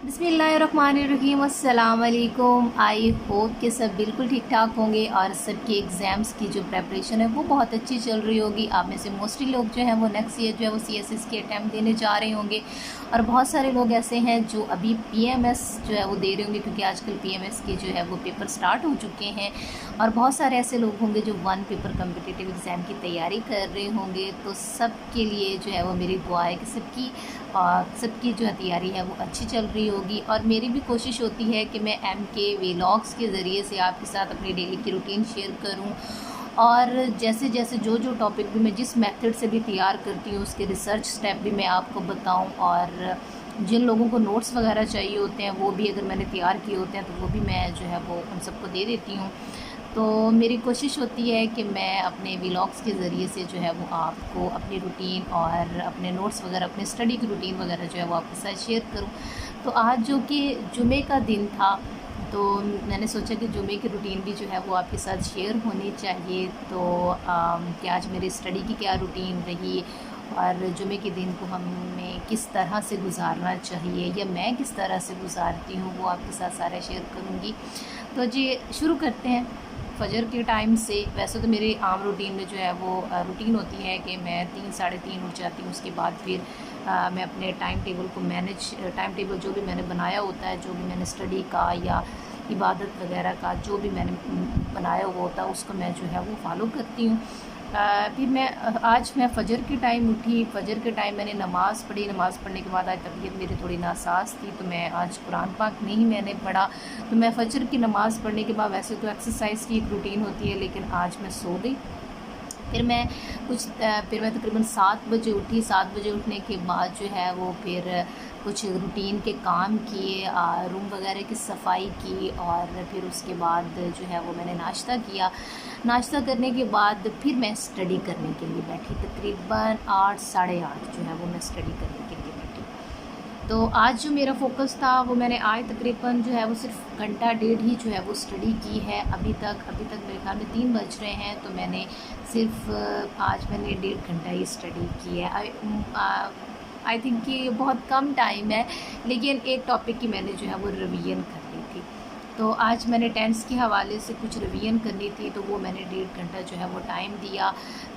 बिस्मिल्लाहिर्रहमानिर्रहीम। अस्सलाम वालेकुम। आई होप कि सब बिल्कुल ठीक ठाक होंगे और सबके एग्ज़ाम्स की जो प्रेपरेशन है वो बहुत अच्छी चल रही होगी। आप में से मोस्टली लोग जो हैं वो नेक्स्ट ईयर जो है वो CSS के अटैम्प्ट देने जा रहे होंगे और बहुत सारे लोग ऐसे हैं जो अभी PMS जो है वो दे रहे होंगे, क्योंकि आजकल PMS के जो है वो पेपर स्टार्ट हो चुके हैं। और बहुत सारे ऐसे लोग होंगे जो वन पेपर कम्पिटिटिव एग्ज़ाम की तैयारी कर रहे होंगे। तो सब के लिए जो है वो मेरी दुआ है कि सबकी जो तैयारी है वो अच्छी चल रही होगी। और मेरी भी कोशिश होती है कि मैं MK व्लॉग्स के ज़रिए से आपके साथ अपनी डेली की रूटीन शेयर करूं, और जैसे जैसे जो टॉपिक भी मैं जिस मेथड से भी तैयार करती हूँ उसके रिसर्च स्टेप भी मैं आपको बताऊं। और जिन लोगों को नोट्स वगैरह चाहिए होते हैं वो भी अगर मैंने तैयार किए होते हैं तो वो भी मैं जो है वो उन सबको दे देती हूँ। तो मेरी कोशिश होती है कि मैं अपने व्लॉग्स के ज़रिए से जो है वो आपको अपनी रूटीन और अपने नोट्स वगैरह, अपने स्टडी की रूटीन वगैरह जो है वो आपके साथ शेयर करूं। तो आज जो कि जुमे का दिन था, तो मैंने सोचा कि जुमे की रूटीन भी जो है वो आपके साथ शेयर होनी चाहिए। तो कि आज मेरी स्टडी की क्या रूटीन रही और जुमे के दिन को हमें किस तरह से गुजारना चाहिए या मैं किस तरह से गुजारती हूँ वो आपके साथ सारा शेयर करूँगी। तो जी शुरू करते हैं फजर के टाइम से। वैसे तो मेरी आम रूटीन में जो है वो रूटीन होती है कि मैं 3 साढ़े 3 उठ जाती हूँ। उसके बाद फिर मैं अपने टाइम टेबल को टाइम टेबल जो भी मैंने बनाया होता है, जो भी मैंने स्टडी का या इबादत वगैरह का जो भी मैंने बनाया हुआ होता है उसको मैं जो है वो फॉलो करती हूँ। फिर आज मैं फ़जर के टाइम उठी। फ़जर के टाइम मैंने नमाज़ पढ़ी। नमाज़ पढ़ने के बाद आज तबीयत मेरी थोड़ी नासाज थी तो मैं आज कुरान पाक नहीं मैंने पढ़ा। तो मैं फ़जर की नमाज़ पढ़ने के बाद, वैसे तो एक्सरसाइज की एक रूटीन होती है, लेकिन आज मैं सो गई। फिर मैं तकरीबन 7 बजे उठी। 7 बजे उठने के बाद जो है वो फिर कुछ रूटीन के काम किए, रूम वगैरह की सफाई की, और फिर उसके बाद जो है वो मैंने नाश्ता किया। नाश्ता करने के बाद फिर मैं स्टडी करने के लिए बैठी। तकरीबन 8 साढ़े 8 जो है वो मैं स्टडी करने के लिए बैठी। तो आज जो मेरा फ़ोकस था वो मैंने आज तकरीबन जो है वो सिर्फ घंटा डेढ़ ही जो है वो स्टडी की है अभी तक मेरे ख्याल में 3 बज रहे हैं। तो मैंने सिर्फ आज मैंने 1.5 घंटा ही स्टडी की है। आई थिंक कि बहुत कम टाइम है, लेकिन एक टॉपिक की मैंने जो है वो रिवीजन करनी थी। तो आज मैंने टेंस के हवाले से कुछ रिवीजन करनी थी, तो वो मैंने 1.5 घंटा जो है वो टाइम दिया।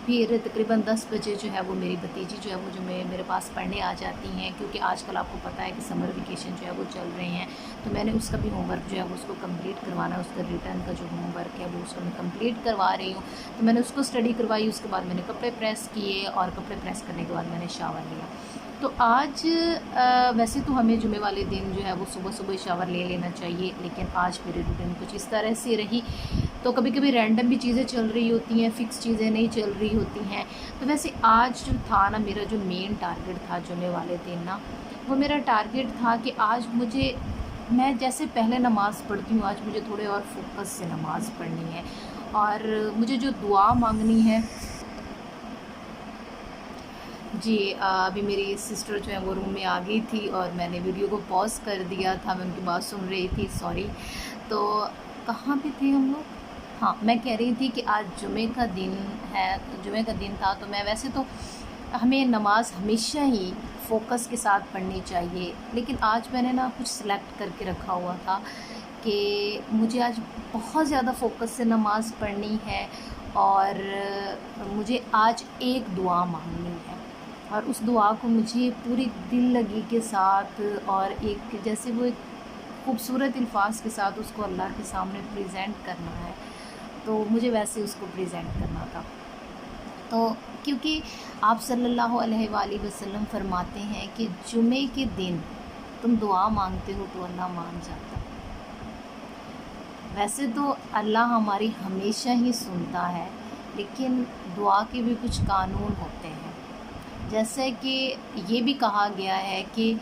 फिर तकरीबन 10 बजे जो है वो मेरी भतीजी जो है वो जो मेरे पास पढ़ने आ जाती हैं, क्योंकि आजकल आपको पता है कि समर वेकेशन जो है वो चल रहे हैं। तो मैंने उसका भी होमवर्क जो है वो उसको कंप्लीट करवाना, उसका रिटर्न का जो होमवर्क है वो उसको मैं कंप्लीट करवा रही हूँ। तो मैंने उसको स्टडी करवाई। उसके बाद मैंने कपड़े प्रेस किए, और कपड़े प्रेस करने के बाद मैंने शावर लिया। तो आज वैसे तो हमें जुमे वाले दिन जो है वो सुबह सुबह शावर ले लेना चाहिए, लेकिन आज मेरी रूटीन कुछ इस तरह से रही। तो कभी कभी रैंडम भी चीज़ें चल रही होती हैं, फ़िक्स चीज़ें नहीं चल रही होती हैं। तो वैसे आज जो था ना, मेरा जो मेन टारगेट था जुमे वाले दिन ना, वो मेरा टारगेट था कि आज मैं जैसे पहले नमाज़ पढ़ती हूँ, आज मुझे थोड़े और फोकस से नमाज़ पढ़नी है, और मुझे जो दुआ मांगनी है। जी अभी मेरी सिस्टर जो है वो रूम में आ गई थी और मैंने वीडियो को पॉज कर दिया था, मैं उनकी बात सुन रही थी, सॉरी। तो कहाँ पे थे हम लोग? हाँ, मैं कह रही थी कि आज जुमे का दिन है, तो जुमे का दिन था। तो मैं वैसे तो हमें नमाज हमेशा ही फ़ोकस के साथ पढ़नी चाहिए, लेकिन आज मैंने ना कुछ सिलेक्ट करके रखा हुआ था कि मुझे आज बहुत ज़्यादा फ़ोकस से नमाज़ पढ़नी है, और मुझे आज एक दुआ मांगनी है, और उस दुआ को मुझे पूरी दिल लगी के साथ और एक जैसे वो एक खूबसूरत अल्फाज के साथ उसको अल्लाह के सामने प्रेजेंट करना है। तो मुझे वैसे उसको प्रेजेंट करना था। तो क्योंकि आप सल्लल्लाहु अलैहि वसल्लम फरमाते हैं कि जुमे के दिन तुम दुआ मांगते हो तो अल्लाह मान जाता है। वैसे तो अल्लाह हमारी हमेशा ही सुनता है, लेकिन दुआ के भी कुछ कानून होते हैं। जैसे कि ये भी कहा गया है कि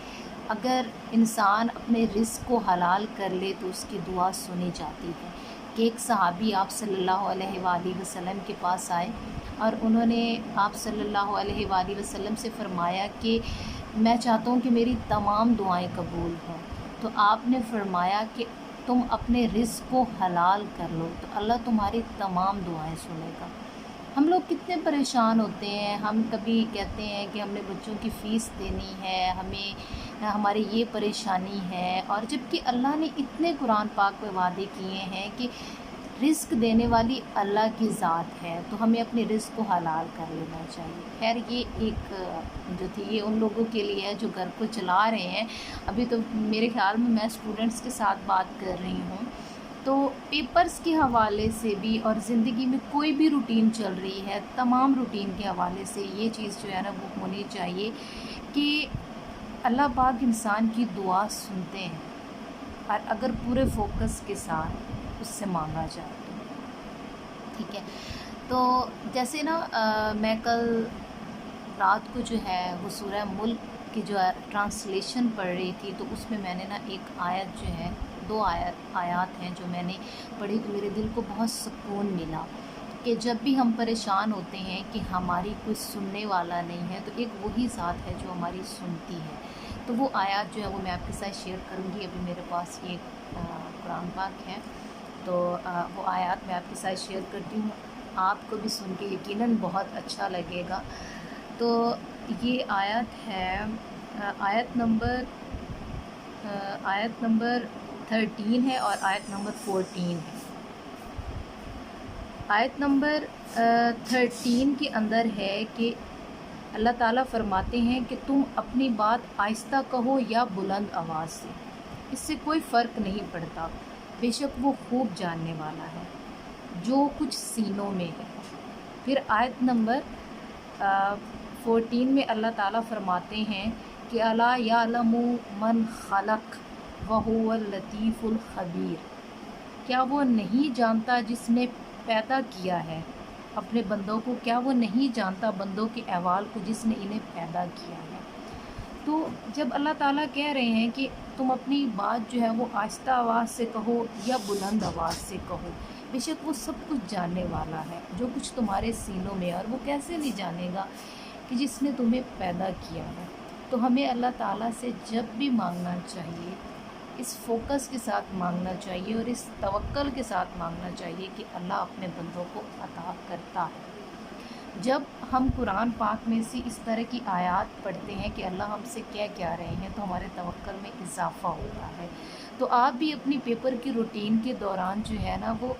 अगर इंसान अपने रिज़्क़ को हलाल कर ले तो उसकी दुआ सुनी जाती है। कि एक सहाबी आप सल्लल्लाहु अलैहि वसल्लम के पास आए और उन्होंने आप सल्लल्लाहु अलैहि वसल्लम से फ़रमाया कि मैं चाहता हूँ कि मेरी तमाम दुआएं कबूल हों। तो आपने फ़रमाया कि तुम अपने रिज़्क़ को हलाल कर लो तो अल्लाह तुम्हारी तमाम दुआएं सुनेगा। हम लोग कितने परेशान होते हैं। हम कभी कहते हैं कि हमने बच्चों की फ़ीस देनी है, हमें ہماری یہ پریشانی ہے، اور جبکہ اللہ نے اتنے قرآن پاک میں وعدے کیے ہیں کہ رزق دینے والی اللہ کی ذات ہے، تو ہمیں اپنے رزق کو حلال کر لینا چاہیے۔ خیر یہ ایک جو تھی یہ ان لوگوں کے لیے ہے جو گھر کو چلا رہے ہیں۔ ابھی تو میرے خیال میں اسٹوڈنٹس کے ساتھ بات کر رہی ہوں، تو پیپرز کے حوالے سے بھی اور زندگی میں کوئی بھی روٹین چل رہی ہے، تمام روٹین کے حوالے سے یہ چیز جو ہے نا وہ ہونی چاہیے کہ اللہ پاک انسان کی دعا سنتے ہیں، اور اگر پورے فوکس کے ساتھ اس سے مانگا جائے تو ٹھیک ہے۔ تو جیسے نا میں کل رات کو جو ہے وہ سورہ ملک کی جو ٹرانسلیشن پڑھ رہی تھی، تو اس میں نے نا ایک آیت جو ہے، دو آیات ہیں جو میں نے پڑھی، تو میرے دل کو بہت سکون ملا کہ جب بھی ہم پریشان ہوتے ہیں کہ ہماری کوئی سننے والا نہیں ہے، تو ایک وہی ذات ہے جو ہماری سنتی ہے۔ تو وہ آیات جو ہے وہ میں آپ کے ساتھ شیئر کروں گی۔ ابھی میرے پاس یہ قرآن پاک ہے، تو وہ آیات میں آپ کے ساتھ شیئر کرتی ہوں، آپ کو بھی سن کے یقیناً بہت اچھا لگے گا۔ تو یہ آیت ہے آیت نمبر 13 ہے اور آیت نمبر 14 ہے۔ آیت نمبر 13 کے اندر ہے کہ اللہ تعالیٰ فرماتے ہیں کہ تم اپنی بات آہستہ کہو یا بلند آواز سے، اس سے کوئی فرق نہیں پڑتا، بے شک وہ خوب جاننے والا ہے جو کچھ سینوں میں ہے۔ پھر آیت نمبر 14 میں اللہ تعالیٰ فرماتے ہیں کہ الا یعلم من خلق وہو اللطیف الخبیر، کیا وہ نہیں جانتا جس نے پیدا کیا ہے اپنے بندوں کو، کیا وہ نہیں جانتا بندوں کے احوال کو جس نے انہیں پیدا کیا ہے۔ تو جب اللہ تعالیٰ کہہ رہے ہیں کہ تم اپنی بات جو ہے وہ آہستہ آواز سے کہو یا بلند آواز سے کہو، بے شک وہ سب کچھ جاننے والا ہے جو کچھ تمہارے سینوں میں ہے، اور وہ کیسے نہیں جانے گا کہ جس نے تمہیں پیدا کیا ہے۔ تو ہمیں اللہ تعالیٰ سے جب بھی مانگنا چاہیے اس فوکس کے ساتھ مانگنا چاہیے اور اس توکل کے ساتھ مانگنا چاہیے کہ اللہ اپنے بندوں کو عطا کرتا ہے۔ جب ہم قرآن پاک میں سے اس طرح کی آیات پڑھتے ہیں کہ اللہ ہم سے کیا رہے ہیں، تو ہمارے توکل میں اضافہ ہوتا ہے۔ تو آپ بھی اپنی پیپر کی روٹین کے دوران جو ہے نا وہ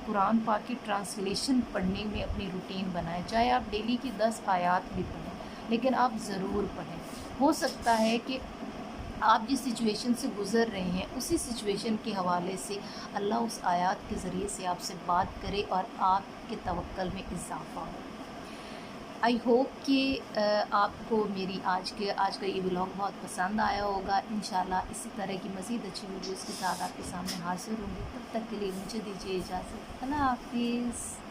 قرآن پاک کی ٹرانسلیشن پڑھنے میں اپنی روٹین بنائیں، چاہے آپ ڈیلی کی 10 آیات بھی پڑھیں، لیکن آپ ضرور پڑھیں۔ ہو سکتا ہے کہ آپ جس سچویشن سے گزر رہے ہیں اسی سچویشن کے حوالے سے اللہ اس آیات کے ذریعے سے آپ سے بات کرے اور آپ کے توکل میں اضافہ ہو۔ آئی ہوپ کہ آپ کو میری آج کا یہ ولاگ بہت پسند آیا ہوگا۔ انشاءاللہ اسی طرح کی مزید اچھی ویڈیوز کے ساتھ آپ کے سامنے حاضر ہوں گی۔ تب تک کے لیے مجھے دیجیے اجازت۔ اللہ حافظ۔